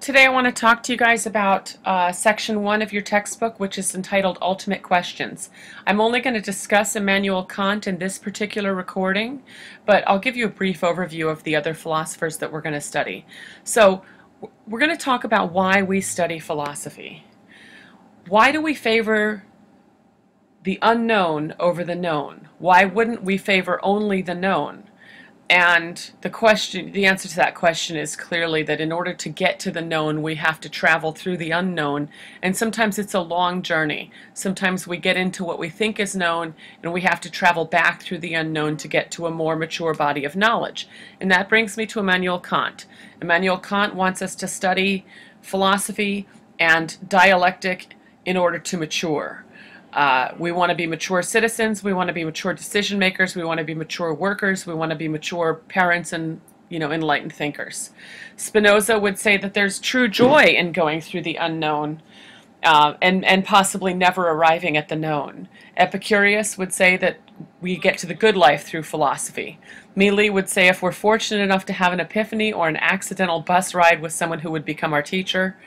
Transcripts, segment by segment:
Today I want to talk to you guys about section 1 of your textbook, which is entitled Ultimate Questions. I'm only going to discuss Immanuel Kant in this particular recording, but I'll give you a brief overview of the other philosophers that we're going to study. So we're going to talk about why we study philosophy. Why do we favor the unknown over the known? Why wouldn't we favor only the known? And the answer to that question is clearly that in order to get to the known, we have to travel through the unknown. And sometimes it's a long journey. Sometimes we get into what we think is known, and we have to travel back through the unknown to get to a more mature body of knowledge. And that brings me to Immanuel Kant. Immanuel Kant wants us to study philosophy and dialectic in order to mature. We want to be mature citizens, we want to be mature decision makers, we want to be mature workers, we want to be mature parents and, enlightened thinkers. Spinoza would say that there's true joy in going through the unknown and possibly never arriving at the known. Epicurus would say that we get to the good life through philosophy. Mealy would say if we're fortunate enough to have an epiphany or an accidental bus ride with someone who would become our teacher,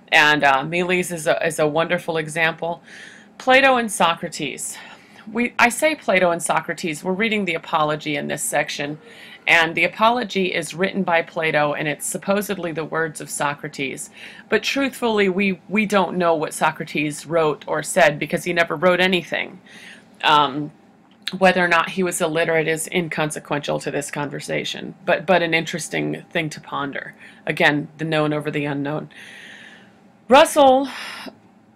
and Mealy's is a wonderful example. Plato and Socrates. I say Plato and Socrates. We're reading the Apology in this section, and the Apology is written by Plato, and it's supposedly the words of Socrates. But truthfully, we don't know what Socrates wrote or said because he never wrote anything. Whether or not he was illiterate is inconsequential to this conversation, but an interesting thing to ponder. Again, the known over the unknown.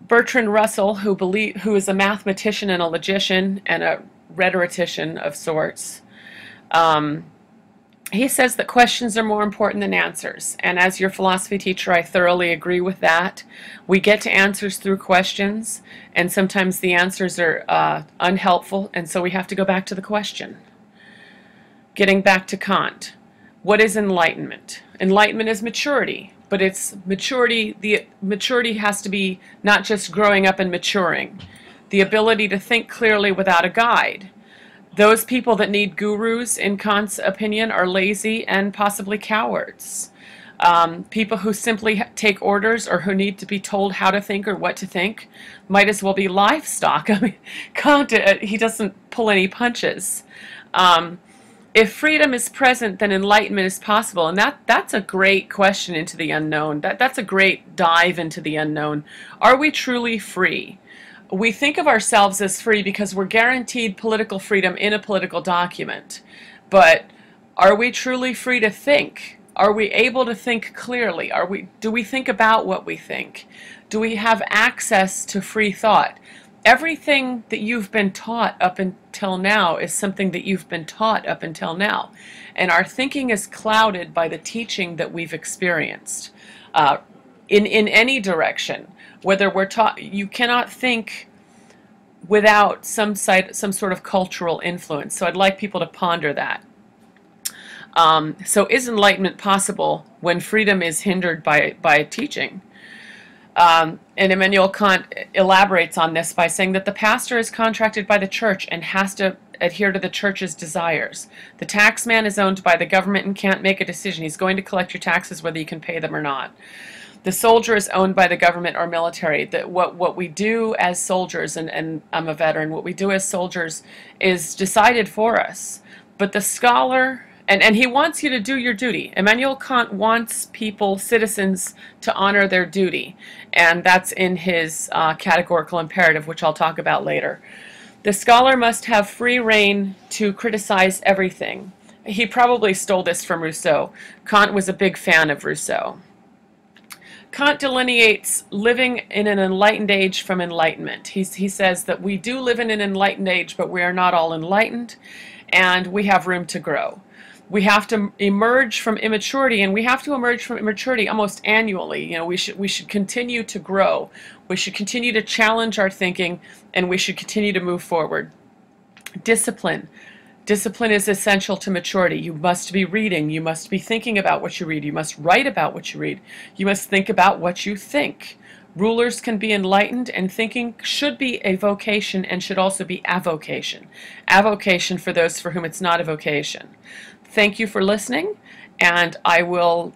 Bertrand Russell, who is a mathematician and a logician and a rhetorician of sorts, he says that questions are more important than answers. And as your philosophy teacher, I thoroughly agree with that. We get to answers through questions, and sometimes the answers are unhelpful, and so we have to go back to the question. Getting back to Kant. What is enlightenment? Enlightenment is maturity. But it's maturity, the maturity has to be not just growing up and maturing. The ability to think clearly without a guide. Those people that need gurus, in Kant's opinion, are lazy and possibly cowards. People who simply take orders or who need to be told how to think or what to think might as well be livestock. I mean, Kant, he doesn't pull any punches. If freedom is present, then enlightenment is possible. And that's a great question into the unknown. That's a great dive into the unknown. Are we truly free? We think of ourselves as free because we're guaranteed political freedom in a political document. But are we truly free to think? Are we able to think clearly? Do we think about what we think? Do we have access to free thought? Everything that you've been taught up until now is something that you've been taught up until now. And our thinking is clouded by the teaching that we've experienced in any direction. Whether we're taught, you cannot think without some sort of cultural influence. So I'd like people to ponder that. So is enlightenment possible when freedom is hindered by teaching? And Immanuel Kant elaborates on this by saying that the pastor is contracted by the church and has to adhere to the church's desires. The taxman is owned by the government and can't make a decision. He's going to collect your taxes whether you can pay them or not. The soldier is owned by the government or military. What we do as soldiers, and I'm a veteran, what we do as soldiers is decided for us. But the scholar... And he wants you to do your duty. Immanuel Kant wants people, citizens, to honor their duty. And that's in his categorical imperative, which I'll talk about later. The scholar must have free rein to criticize everything. He probably stole this from Rousseau. Kant was a big fan of Rousseau. Kant delineates living in an enlightened age from enlightenment. He says that we do live in an enlightened age, but we are not all enlightened, and we have room to grow. We have to emerge from immaturity, and we have to emerge from immaturity almost annually. We should continue to grow. We should continue to challenge our thinking, and we should continue to move forward. Discipline. Discipline is essential to maturity. You must be reading. You must be thinking about what you read. You must write about what you read. You must think about what you think. Rulers can be enlightened, and thinking should be a vocation and should also be avocation. Avocation for those for whom it's not a vocation. Thank you for listening, and I will